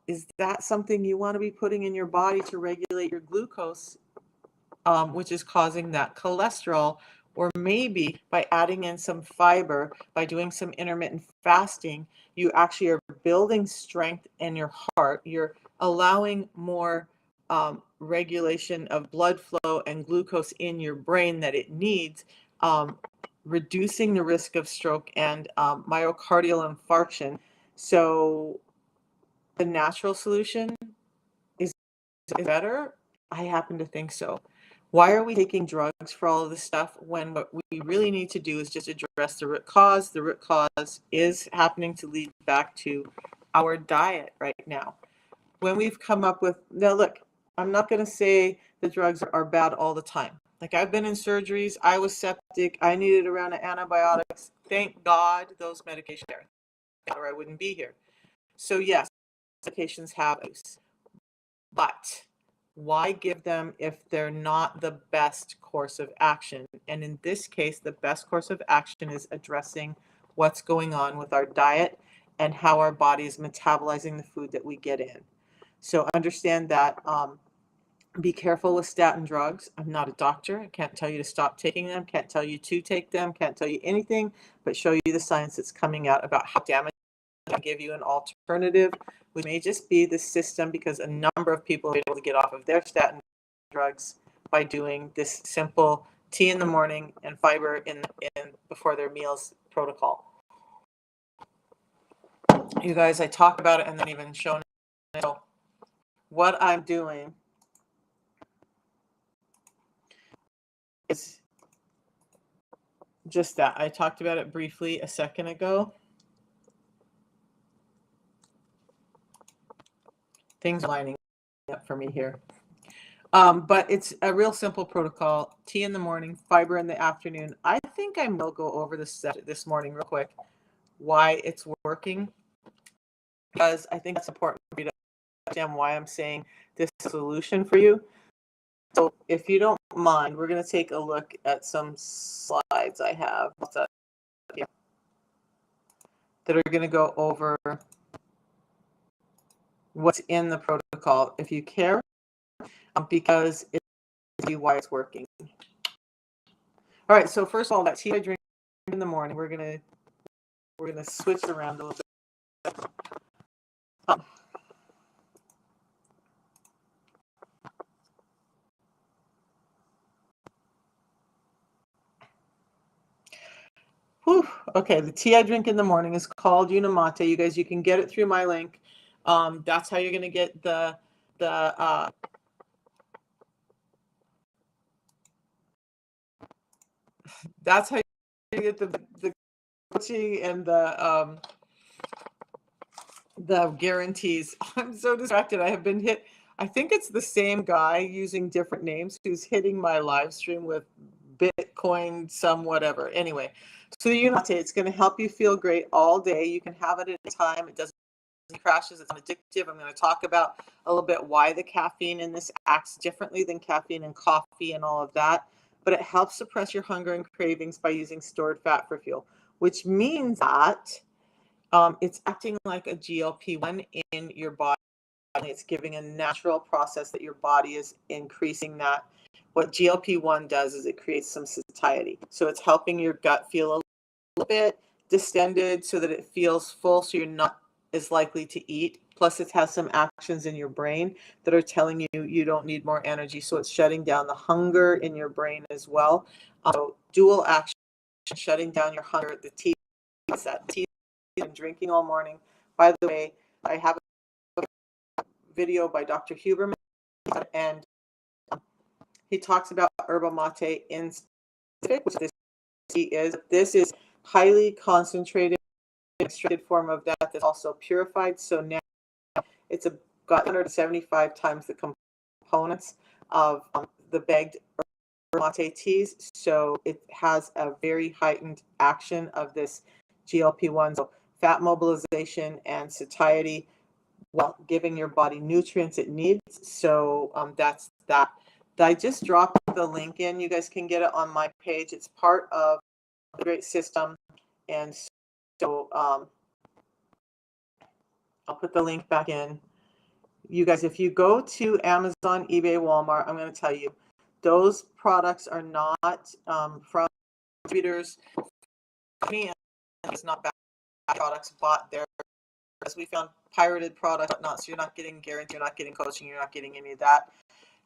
Is that something you want to be putting in your body to regulate your glucose, which is causing that cholesterol? Or maybe by adding in some fiber, by doing some intermittent fasting, you actually are building strength in your heart. You're allowing more regulation of blood flow and glucose in your brain that it needs, reducing the risk of stroke and myocardial infarction. So the natural solution is better? I happen to think so. Why are we taking drugs for all of this stuff when what we really need to do is just address the root cause? The root cause is happening to lead back to our diet right now. When we've come up with, now look, I'm not going to say the drugs are bad all the time. Like, I've been in surgeries, I was septic, I needed a round of antibiotics. Thank God those medications are there, or I wouldn't be here. So yes, medications have use, but why give them if they're not the best course of action? And in this case, the best course of action is addressing what's going on with our diet and how our body is metabolizing the food that we get in. So understand that. Be careful with statin drugs. I'm not a doctor. I can't tell you to stop taking them, can't tell you to take them, can't tell you anything, but show you the science that's coming out about how damaging. I give you an alternative, which may just be the system, because a number of people are able to get off of their statin drugs by doing this simple tea in the morning and fiber in before their meals protocol. You guys, I talk about it and then even shown it. So what I'm doing is just that. I talked about it briefly a second ago. Things lining up for me here. But it's a real simple protocol. Tea in the morning, fiber in the afternoon. I think I will go over this morning real quick, why it's working, because I think it's important for you to understand why I'm saying this solution for you. So if you don't mind, we're going to take a look at some slides I have that are going to go over what's in the protocol, if you care, because it's why it's working. All right, so first of all, that tea I drink in the morning, we're gonna switch around a little bit. Okay, the tea I drink in the morning is called Unimate. You guys, you can get it through my link. That's how you're gonna get the that's how you get the coaching and the guarantees. I'm so distracted. I have been hit. I think it's the same guy using different names who's hitting my live stream with Bitcoin, some whatever. Anyway, so the Unimate, it's going to help you feel great all day. You can have it at a time. It doesn't crashes. It's addictive. I'm going to talk about a little bit why the caffeine in this acts differently than caffeine in coffee and all of that. But it helps suppress your hunger and cravings by using stored fat for fuel, which means that it's acting like a GLP-1 in your body. It's giving a natural process that your body is increasing that. What GLP-1 does is it creates some satiety. So it's helping your gut feel a little bit distended so that it feels full, so you're not as likely to eat. Plus, it has some actions in your brain that are telling you you don't need more energy. So it's shutting down the hunger in your brain as well. So dual action, shutting down your hunger. The tea, that tea I've been drinking all morning. By the way, I have a video by Dr. Huberman, and he talks about yerba mate in specific, which this tea is. This is highly concentrated, extracted form of that that's also purified. So now it's got 175 times the components of the bagged yerba mate teas. So it has a very heightened action of this GLP-1, so fat mobilization and satiety, while giving your body nutrients it needs. So that's that. I just dropped the link in. You guys can get it on my page. It's part of the great system. And so I'll put the link back in. You guys, if you go to Amazon, eBay, Walmart, I'm going to tell you, those products are not from distributors. It's not bad products bought there. As we found pirated product, whatnot, so you're not getting guarantee, you're not getting coaching, you're not getting any of that.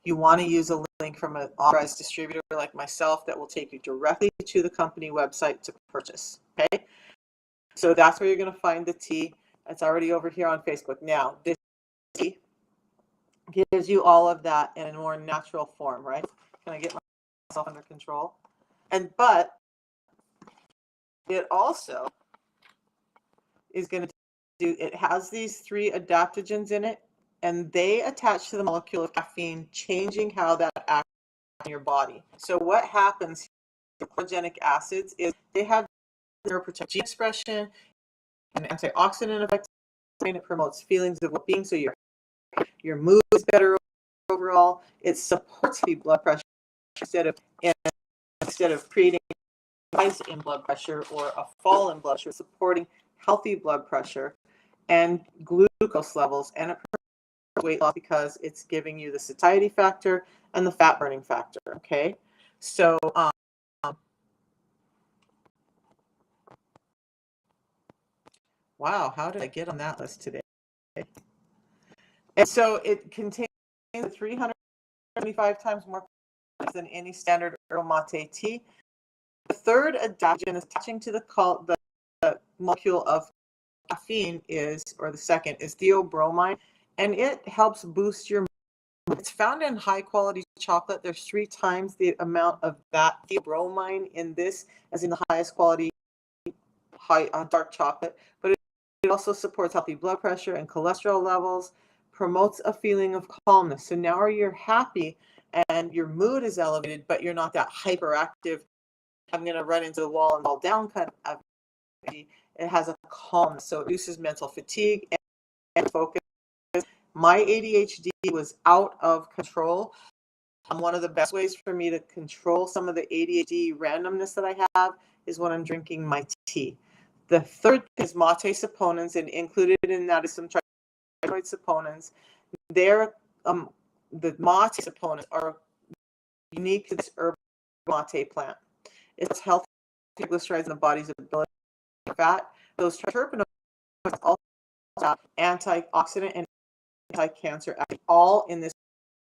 You want to use a link from an authorized distributor like myself that will take you directly to the company website to purchase. Okay, so that's where you're going to find the tea. It's already over here on Facebook. Now, this tea gives you all of that in a more natural form, right? Can I get myself under control? But it also is going to do, it has these 3 adaptogens in it, and they attach to the molecule of caffeine, changing how that acts in your body. So what happens with chlorogenic acids is they have neuroprotective gene expression and antioxidant effect, and it promotes feelings of well-being, so your mood is better overall. It supports the blood pressure instead of creating a rise in blood pressure or a fall in blood pressure, supporting healthy blood pressure and glucose levels, and it promotes weight loss because it's giving you the satiety factor and the fat burning factor. Okay, so wow, how did I get on that list today? And so it contains 375 times more than any standard yerba mate tea. The third adaptogen is attaching to the molecule of caffeine or the second is theobromine, and it helps boost your mood. It's found in high quality chocolate. There's 3 times the amount of that theobromine in this as in the highest quality dark chocolate, but it also supports healthy blood pressure and cholesterol levels, promotes a feeling of calmness. So now you're happy and your mood is elevated, but you're not that hyperactive, I'm going to run into the wall and fall down kind of energy. It has a calmness, so it reduces mental fatigue and focus. My ADHD was out of control. One of the best ways for me to control some of the ADHD randomness that I have is when I'm drinking my tea. The third is mate saponins, and included in that is some trichoid saponins. They're the mate saponins are unique to this herb mate plant. It's healthy triglycerides in the body's ability to fat. Those terpenoids also have antioxidant and anti-cancer, all in this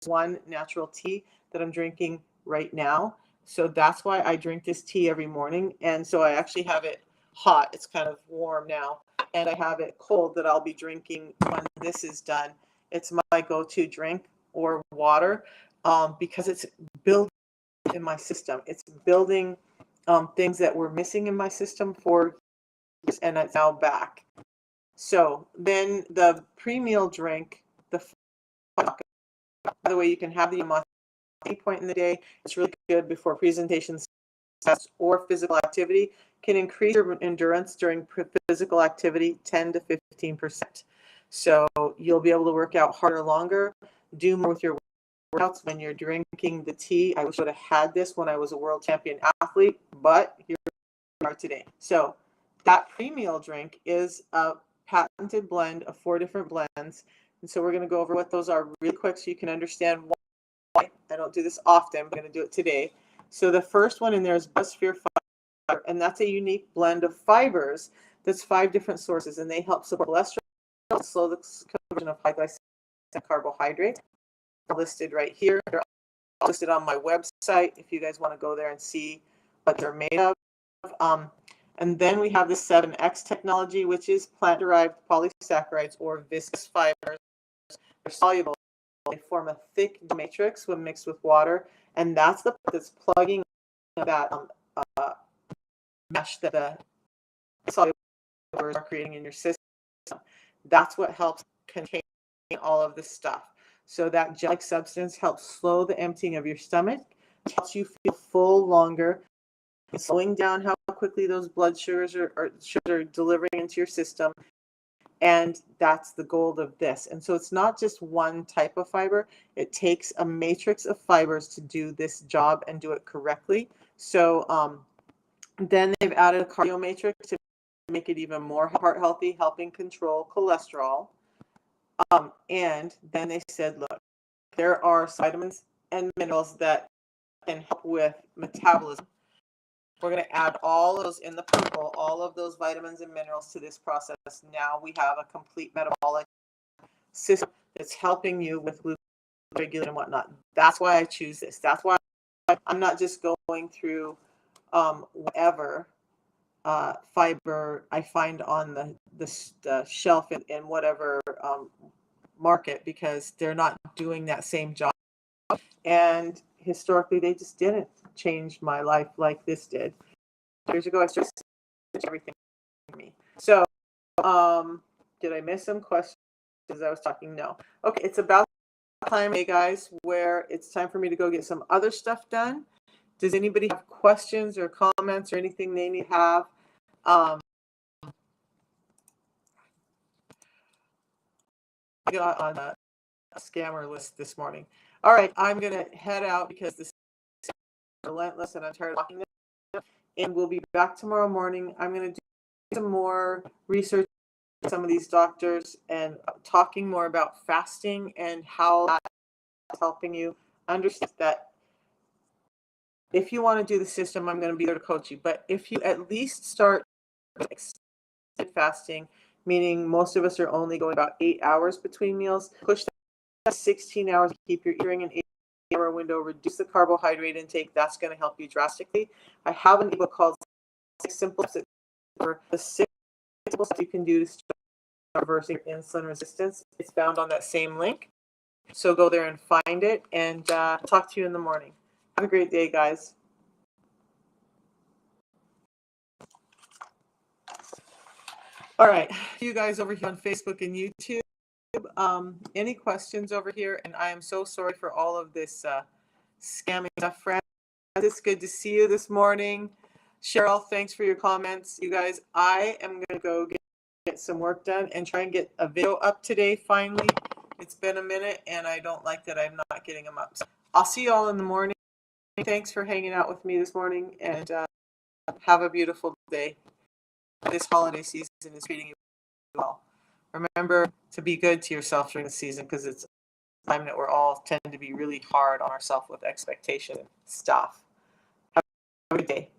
one natural tea that I'm drinking right now. So that's why I drink this tea every morning. And so I actually have it hot. It's kind of warm now. And I have it cold that I'll be drinking when this is done. It's my go-to drink, or water, because it's building in my system. It's building things that were missing in my system for years, and it's now back. So then the pre-meal drink, by the way, you can have the at any point in the day. It's really good before presentations, tests, or physical activity. Can increase your endurance during physical activity 10 to 15%. So you'll be able to work out harder, longer, do more with your workouts when you're drinking the tea. I wish I would have had this when I was a world champion athlete, but here we are today. So that pre-meal drink is a patented blend of 4 different blends. And so we're going to go over what those are really quick so you can understand why. I don't do this often, but I'm going to do it today. So the first one in there is Biosphere Fiber, and that's a unique blend of fibers that's 5 different sources, and they help support cholesterol slow the conversion of high glycemic carbohydrates. They're listed right here. They're listed on my website if you guys want to go there and see what they're made of. And then we have the 7X technology, which is plant-derived polysaccharides or viscous fibers. They're soluble. They form a thick matrix when mixed with water, and that's the part that's plugging that mesh that the soluble fibers are creating in your system. That's what helps contain all of this stuff. So that gel-like substance helps slow the emptying of your stomach, helps you feel full longer, slowing down how quickly those blood sugars are delivering into your system. And that's the goal of this. And so it's not just one type of fiber. It takes a matrix of fibers to do this job and do it correctly. So then they've added a cardio matrix to make it even more heart healthy, helping control cholesterol. And then they said, look, there are vitamins and minerals that can help with metabolism. We're going to add all of those in the purple, all of those vitamins and minerals to this process. Now we have a complete metabolic system that's helping you with glucose regulation and whatnot. That's why I choose this. That's why I'm not just going through whatever fiber I find on the shelf in whatever market, because they're not doing that same job. And historically, they just didn't change my life like this did. Years ago, I just everything for me. So, did I miss some questions as I was talking? No. Okay, it's about time, hey guys, where it's time for me to go get some other stuff done. Does anybody have questions or comments or anything they need to have? I got on a scammer list this morning. All right, I'm going to head out because this is relentless and I'm tired of talking now. And we'll be back tomorrow morning. I'm going to do some more research with some of these doctors and talking more about fasting and how that's helping you understand that if you want to do the system, I'm going to be there to coach you. But if you at least start extended fasting, meaning most of us are only going about 8 hours between meals, push that 16 hours, keep your eating an 8-hour window, reduce the carbohydrate intake. That's going to help you drastically. I have an ebook called 6 Simple Steps for the 6 simple steps you can do to start reversing insulin resistance. It's found on that same link. So go there and find it, and talk to you in the morning. Have a great day, guys. All right, you guys over here on Facebook and YouTube, any questions over here? And I am so sorry for all of this scamming stuff. Francis, it's good to see you this morning. Cheryl, thanks for your comments. You guys, I am going to go get some work done and try and get a video up today finally. It's been a minute, and I don't like that I'm not getting them up. So I'll see you all in the morning. Thanks for hanging out with me this morning, and have a beautiful day. This holiday season is treating you well. Remember to be good to yourself during the season, because it's a time that we're all tend to be really hard on ourselves with expectation and stuff. Have a good day.